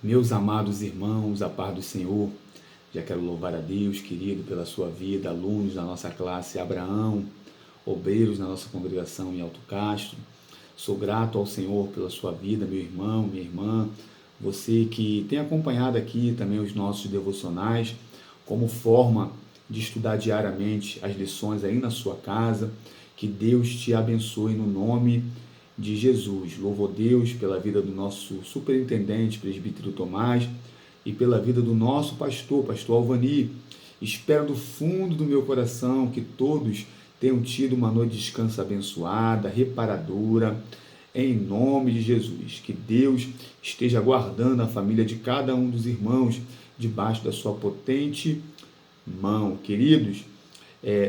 Meus amados irmãos, a paz do Senhor, já quero louvar a Deus, querido, pela sua vida, alunos da nossa classe Abraão, obreiros na nossa congregação em Alto Castro. Sou grato ao Senhor pela sua vida, meu irmão, minha irmã, você que tem acompanhado aqui também os nossos devocionais, como forma de estudar diariamente as lições aí na sua casa. Que Deus te abençoe no nome de Jesus. Louvo a Deus pela vida do nosso superintendente, presbítero Tomás, e pela vida do nosso pastor Alvani. Espero do fundo do meu coração que todos tenham tido uma noite de descanso abençoada, reparadora, em nome de Jesus. Que Deus esteja guardando a família de cada um dos irmãos debaixo da sua potente mão. Queridos,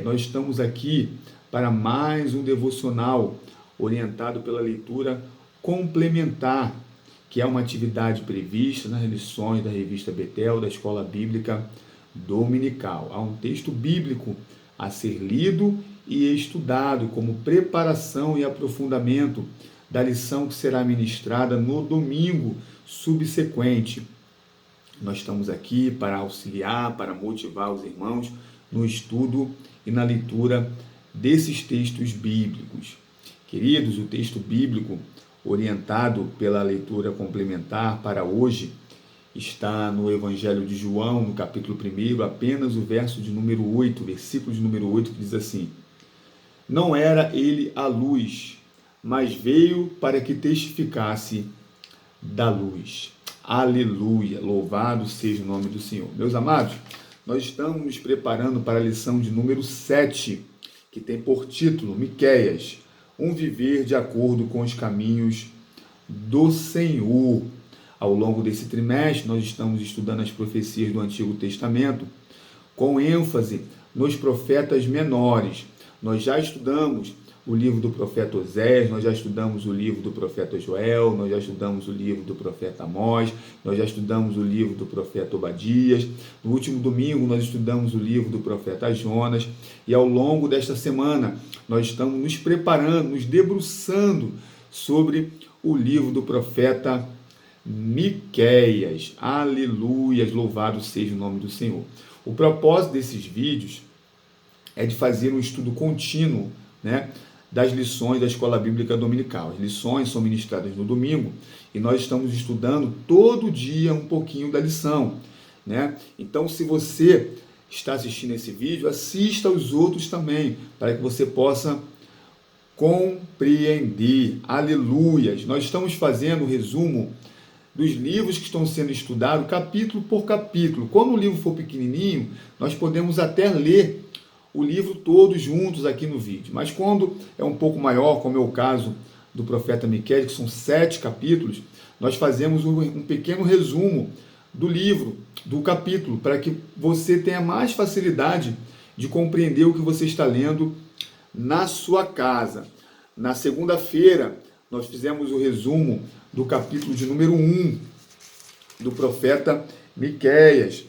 nós estamos aqui para mais um devocional orientado pela leitura complementar, que é uma atividade prevista nas lições da revista Betel, da Escola Bíblica Dominical. Há um texto bíblico a ser lido e estudado como preparação e aprofundamento da lição que será ministrada no domingo subsequente. Nós estamos aqui para auxiliar, para motivar os irmãos no estudo e na leitura desses textos bíblicos. Queridos, o texto bíblico orientado pela leitura complementar para hoje está no Evangelho de João, no capítulo 1, apenas o verso de número 8, versículo de número 8, que diz assim: Não era ele a luz, mas veio para que testificasse da luz. Aleluia, louvado seja o nome do Senhor. Meus amados, nós estamos nos preparando para a lição de número 7, que tem por título Miqueias, um viver de acordo com os caminhos do Senhor. Ao longo desse trimestre, nós estamos estudando as profecias do Antigo Testamento, com ênfase nos profetas menores. Nós já estudamos o livro do profeta Osés, nós já estudamos o livro do profeta Joel, nós já estudamos o livro do profeta Amós, nós já estudamos o livro do profeta Obadias. No último domingo nós estudamos o livro do profeta Jonas, e ao longo desta semana nós estamos nos preparando, nos debruçando sobre o livro do profeta Miqueias. Aleluia, louvado seja o nome do Senhor. O propósito desses vídeos é de fazer um estudo contínuo, das lições da Escola Bíblica Dominical. As lições são ministradas no domingo e nós estamos estudando todo dia um pouquinho da lição, Então, se você está assistindo esse vídeo, assista aos outros também, para que você possa compreender. Aleluias! Nós estamos fazendo o resumo dos livros que estão sendo estudados, capítulo por capítulo. Quando o livro for pequenininho, nós podemos até ler o livro todo juntos aqui no vídeo. Mas quando é um pouco maior, como é o caso do profeta Miqueias, que são 7 capítulos, nós fazemos um pequeno resumo do livro, do capítulo, para que você tenha mais facilidade de compreender o que você está lendo na sua casa. Na segunda-feira, nós fizemos o resumo do capítulo de número 1 do profeta Miqueias,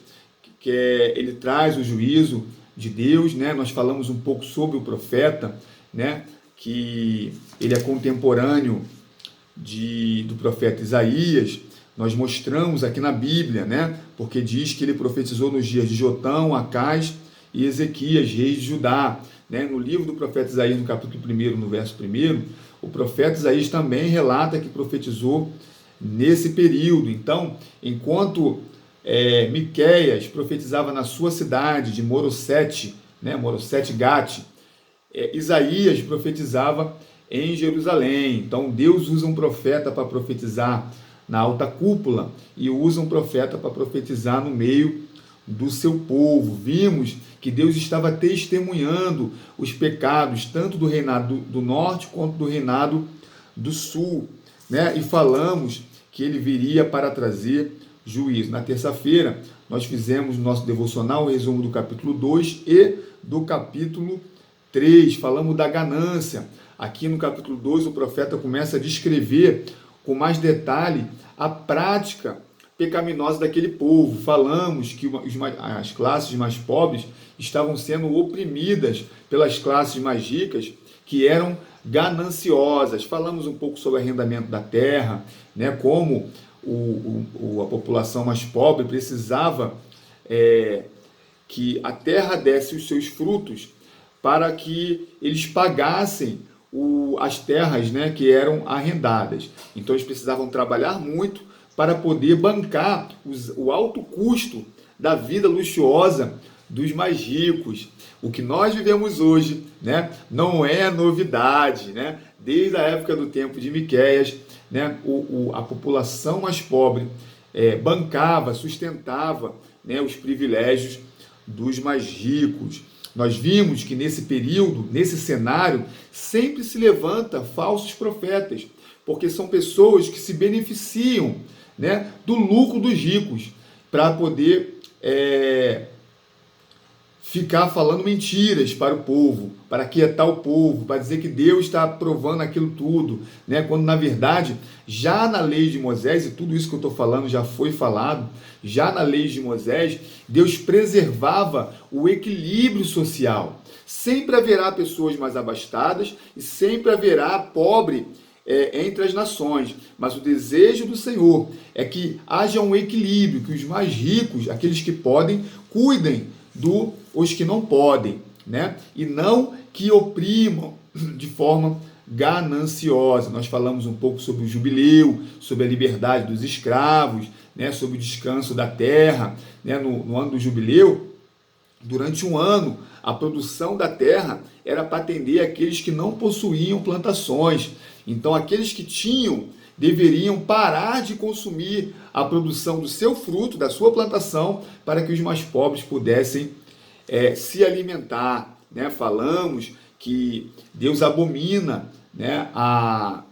ele traz o juízo de Deus, Nós falamos um pouco sobre o profeta, que ele é contemporâneo do profeta Isaías. Nós mostramos aqui na Bíblia, porque diz que ele profetizou nos dias de Jotão, Acás e Ezequias, reis de Judá. No livro do profeta Isaías, no capítulo 1, no verso 1, o profeta Isaías também relata que profetizou nesse período. Então, enquanto Miqueias profetizava na sua cidade de Morosete, Morosete Gate, Isaías profetizava em Jerusalém. Então Deus usa um profeta para profetizar na alta cúpula e usa um profeta para profetizar no meio do seu povo. Vimos que Deus estava testemunhando os pecados tanto do reinado do norte quanto do reinado do sul, E falamos que ele viria para trazer juízo. Na terça-feira, nós fizemos no nosso devocional o resumo do capítulo 2 e do capítulo 3. Falamos da ganância. Aqui no capítulo 2, o profeta começa a descrever com mais detalhe a prática pecaminosa daquele povo. Falamos que as classes mais pobres estavam sendo oprimidas pelas classes mais ricas, que eram gananciosas. Falamos um pouco sobre o arrendamento da terra, como a população mais pobre precisava que a terra desse os seus frutos para que eles pagassem as terras, né, que eram arrendadas. Então eles precisavam trabalhar muito para poder bancar o alto custo da vida luxuosa dos mais ricos. O que nós vivemos hoje, né, não é novidade, né? Desde a época do tempo de Miqueias, né, a população mais pobre bancava, sustentava, né, os privilégios dos mais ricos. Nós vimos que nesse período, nesse cenário, sempre se levanta falsos profetas, porque são pessoas que se beneficiam, né, do lucro dos ricos para poder ficar falando mentiras para o povo, para aquietar o povo, para dizer que Deus está aprovando aquilo tudo, né? Quando na verdade, já na lei de Moisés, e tudo isso que eu estou falando já foi falado, já na lei de Moisés, Deus preservava o equilíbrio social. Sempre haverá pessoas mais abastadas e sempre haverá pobre entre as nações, mas o desejo do Senhor é que haja um equilíbrio, que os mais ricos, aqueles que podem, cuidem os que não podem, né? E não que oprimam de forma gananciosa. Nós falamos um pouco sobre o jubileu, sobre a liberdade dos escravos, né? Sobre o descanso da terra, né? No ano do jubileu, durante um ano, a produção da terra era para atender aqueles que não possuíam plantações. Então, aqueles que tinham deveriam parar de consumir a produção do seu fruto, da sua plantação, para que os mais pobres pudessem se alimentar, né? Falamos que Deus abomina, né, a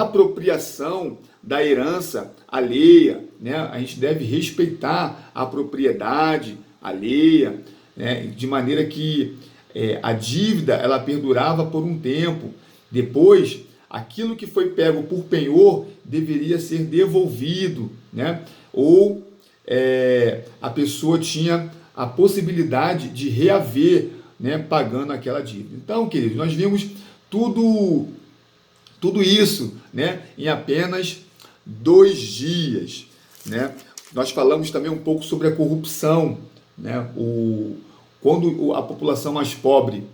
apropriação da herança alheia, né? A gente deve respeitar a propriedade alheia, né? De maneira que a dívida ela perdurava por um tempo. Depois, aquilo que foi pego por penhor deveria ser devolvido, né? Ou a pessoa tinha a possibilidade de reaver, né, pagando aquela dívida. Então, queridos, nós vimos tudo isso, né, em apenas 2 dias, né? Nós falamos também um pouco sobre a corrupção, né? Quando a população mais pobre,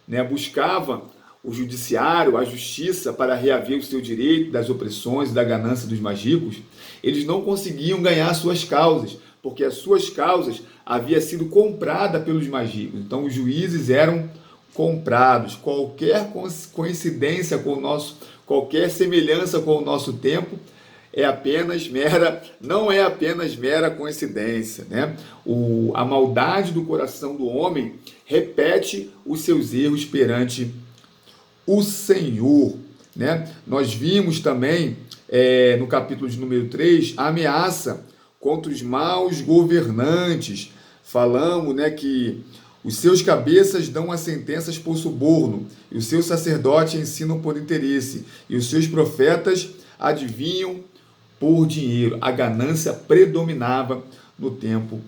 né, buscava o judiciário, a justiça para reaver o seu direito das opressões e da ganância dos mais ricos, eles não conseguiam ganhar suas causas, porque as suas causas haviam sido compradas pelos mais ricos. Então os juízes eram comprados. Qualquer coincidência com o nosso, qualquer semelhança com o nosso tempo não é apenas mera coincidência, né? A maldade do coração do homem repete os seus erros perante o Senhor, né? Nós vimos também no capítulo de número 3 a ameaça contra os maus governantes. Falamos, né, que os seus cabeças dão as sentenças por suborno, e os seus sacerdotes ensinam por interesse, e os seus profetas adivinham por dinheiro. A ganância predominava no tempo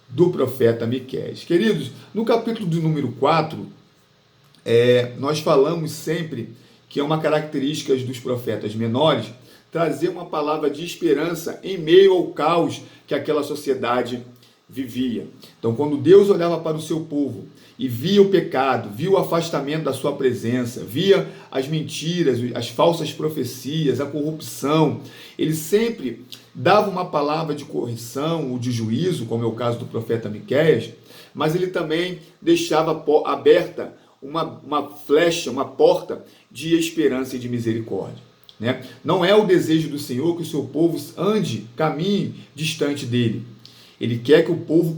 do profeta Miqueias. Queridos, no capítulo de número 4, nós falamos sempre que é uma característica dos profetas menores trazer uma palavra de esperança em meio ao caos que aquela sociedade vivia. Então, quando Deus olhava para o seu povo e via o pecado, via o afastamento da sua presença, via as mentiras, as falsas profecias, a corrupção, ele sempre dava uma palavra de correção ou de juízo, como é o caso do profeta Miqueias, mas ele também deixava aberta uma flecha, uma porta de esperança e de misericórdia, né? Não é o desejo do Senhor que o seu povo caminhe distante dele. Ele quer que o povo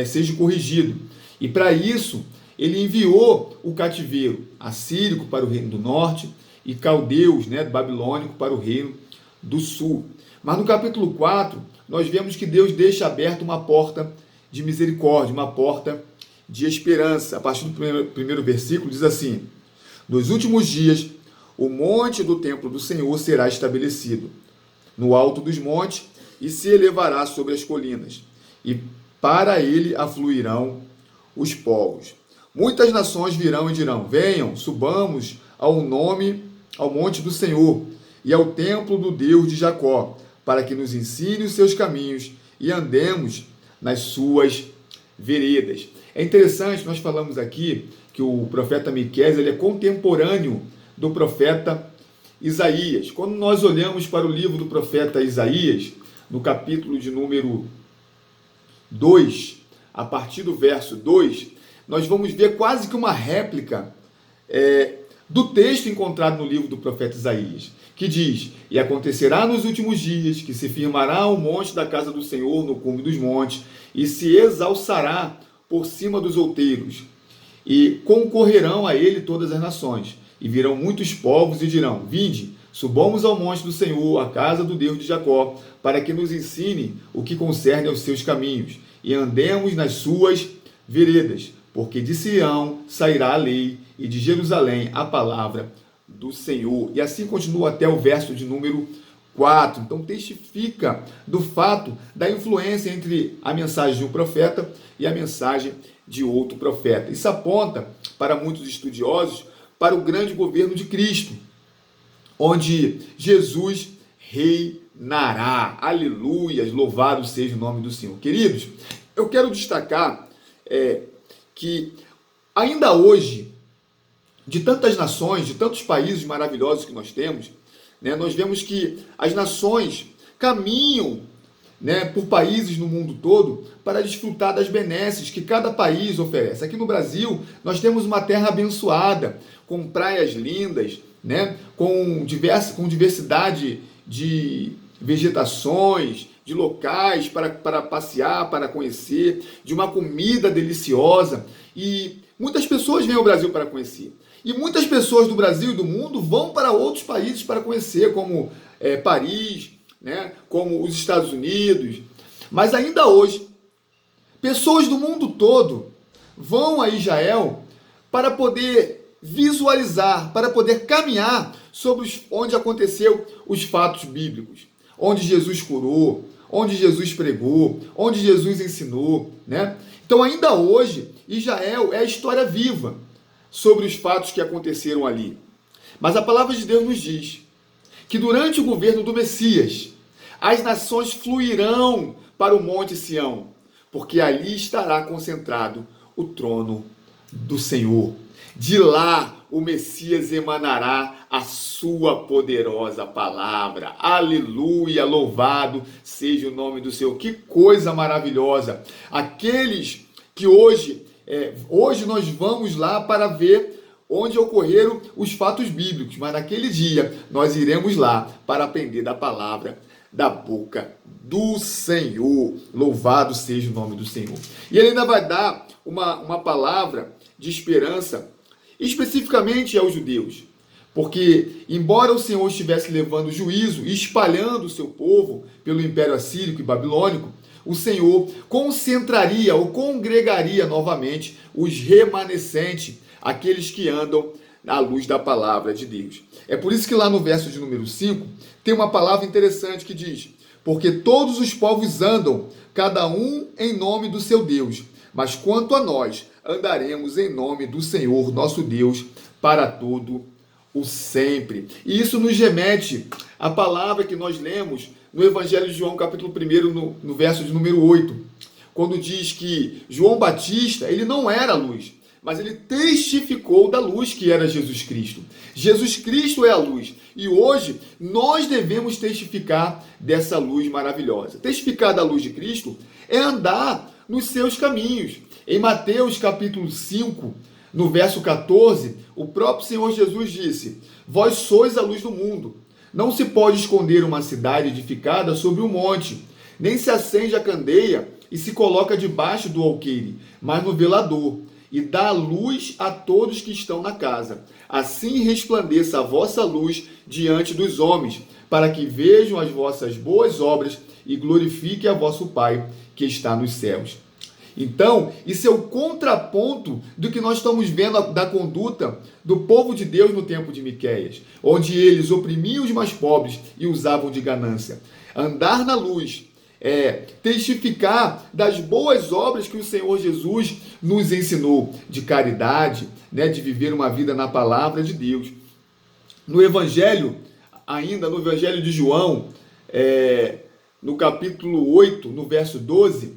seja corrigido. E para isso, ele enviou o cativeiro assírico para o reino do norte e caldeus, né, babilônico, para o reino do sul. Mas no capítulo 4, nós vemos que Deus deixa aberta uma porta de misericórdia, uma porta de esperança. A partir do primeiro versículo diz assim: nos últimos dias, o monte do templo do Senhor será estabelecido no alto dos montes e se elevará sobre as colinas, e para ele afluirão os povos. Muitas nações virão e dirão: venham, subamos ao monte do Senhor e ao templo do Deus de Jacó, para que nos ensine os seus caminhos e andemos nas suas veredas. É interessante, nós falamos aqui que o profeta Miqueias ele é contemporâneo do profeta Isaías. Quando nós olhamos para o livro do profeta Isaías, no capítulo de número 2, a partir do verso 2, nós vamos ver quase que uma réplica do texto encontrado no livro do profeta Isaías, que diz: e acontecerá nos últimos dias que se firmará o monte da casa do Senhor no cume dos montes e se exalçará por cima dos outeiros, e concorrerão a ele todas as nações, e virão muitos povos e dirão: vinde, subamos ao monte do Senhor, à casa do Deus de Jacó, para que nos ensine o que concerne aos seus caminhos, e andemos nas suas veredas, porque de Sião sairá a lei, e de Jerusalém a palavra do Senhor. E assim continua até o verso de número 4. Então testifica do fato da influência entre a mensagem de um profeta e a mensagem de outro profeta. Isso aponta para muitos estudiosos para o grande governo de Cristo, onde Jesus reinará. Aleluias, louvado seja o nome do Senhor. Queridos, eu quero destacar que ainda hoje, de tantas nações, de tantos países maravilhosos que nós temos, nós vemos que as nações caminham por países no mundo todo para desfrutar das benesses que cada país oferece. Aqui no Brasil, nós temos uma terra abençoada, com praias lindas, com diversidade de vegetações, de locais para passear, para conhecer, de uma comida deliciosa. E muitas pessoas vêm ao Brasil para conhecer. E muitas pessoas do Brasil e do mundo vão para outros países para conhecer, como Paris, como os Estados Unidos. Mas ainda hoje, pessoas do mundo todo vão a Israel para poder visualizar, para poder caminhar sobre onde aconteceu os fatos bíblicos, onde Jesus curou, onde Jesus pregou, onde Jesus ensinou, Então ainda hoje, Israel é a história viva sobre os fatos que aconteceram ali. Mas a palavra de Deus nos diz que durante o governo do Messias, as nações fluirão para o Monte Sião, porque ali estará concentrado o trono do Senhor. De lá o Messias emanará a sua poderosa palavra. Aleluia, louvado seja o nome do Senhor. Que coisa maravilhosa. Aqueles que hoje nós vamos lá para ver onde ocorreram os fatos bíblicos, mas naquele dia nós iremos lá para aprender da palavra da boca do Senhor. Louvado seja o nome do Senhor. E ele ainda vai dar uma palavra de esperança especificamente aos judeus, porque embora o Senhor estivesse levando juízo e espalhando o seu povo pelo Império Assírico e Babilônico, o Senhor concentraria ou congregaria novamente os remanescentes, aqueles que andam à luz da palavra de Deus. É por isso que lá no verso de número 5 tem uma palavra interessante que diz: porque todos os povos andam, cada um em nome do seu Deus, mas quanto a nós, andaremos em nome do Senhor, nosso Deus, para todo o sempre. E isso nos remete à palavra que nós lemos no Evangelho de João, capítulo 1, no verso de número 8, quando diz que João Batista, ele não era a luz, mas ele testificou da luz que era Jesus Cristo. Jesus Cristo é a luz. E hoje nós devemos testificar dessa luz maravilhosa. Testificar da luz de Cristo é andar nos seus caminhos. Em Mateus capítulo 5, no verso 14, o próprio Senhor Jesus disse: vós sois a luz do mundo. Não se pode esconder uma cidade edificada sobre um monte, nem se acende a candeia e se coloca debaixo do alqueire, mas no velador, e dá luz a todos que estão na casa. Assim resplandeça a vossa luz diante dos homens, para que vejam as vossas boas obras e glorifiquem a vosso Pai que está nos céus. Então, isso é o contraponto do que nós estamos vendo da conduta do povo de Deus no tempo de Miqueias, onde eles oprimiam os mais pobres e usavam de ganância. Andar na luz testificar das boas obras que o Senhor Jesus nos ensinou, de caridade, de viver uma vida na palavra de Deus. No Evangelho, ainda no Evangelho de João, no capítulo 8, no verso 12,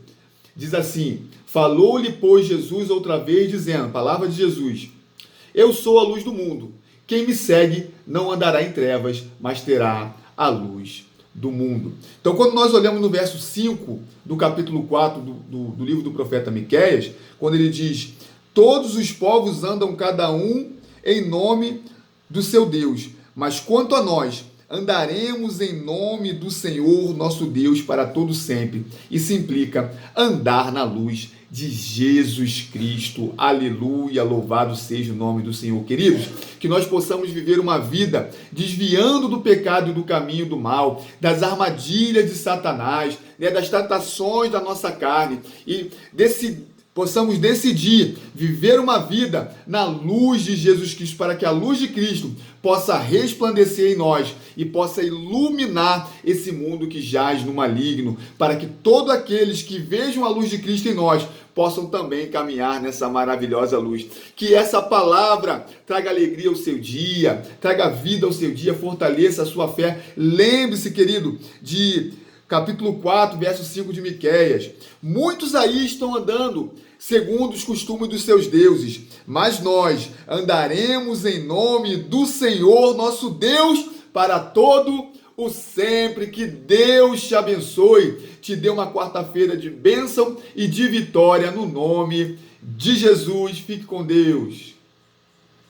diz assim: falou-lhe, pois, Jesus outra vez, dizendo, palavra de Jesus, eu sou a luz do mundo, quem me segue não andará em trevas, mas terá a luz do mundo. Então, quando nós olhamos no verso 5 do capítulo 4 do livro do profeta Miqueias, quando ele diz, todos os povos andam cada um em nome do seu Deus, mas quanto a nós, andaremos em nome do Senhor nosso Deus para todo sempre. Isso implica andar na luz de Jesus Cristo. Aleluia, louvado seja o nome do Senhor. Queridos, que nós possamos viver uma vida desviando do pecado e do caminho do mal, das armadilhas de Satanás, das tentações da nossa carne, e possamos decidir viver uma vida na luz de Jesus Cristo, para que a luz de Cristo possa resplandecer em nós e possa iluminar esse mundo que jaz no maligno, para que todos aqueles que vejam a luz de Cristo em nós possam também caminhar nessa maravilhosa luz. Que essa palavra traga alegria ao seu dia, traga vida ao seu dia, fortaleça a sua fé. Lembre-se, querido, de capítulo 4, verso 5 de Miqueias. Muitos aí estão andando segundo os costumes dos seus deuses, mas nós andaremos em nome do Senhor nosso Deus para todo o sempre. Que Deus te abençoe, te dê uma quarta-feira de bênção e de vitória no nome de Jesus. Fique com Deus.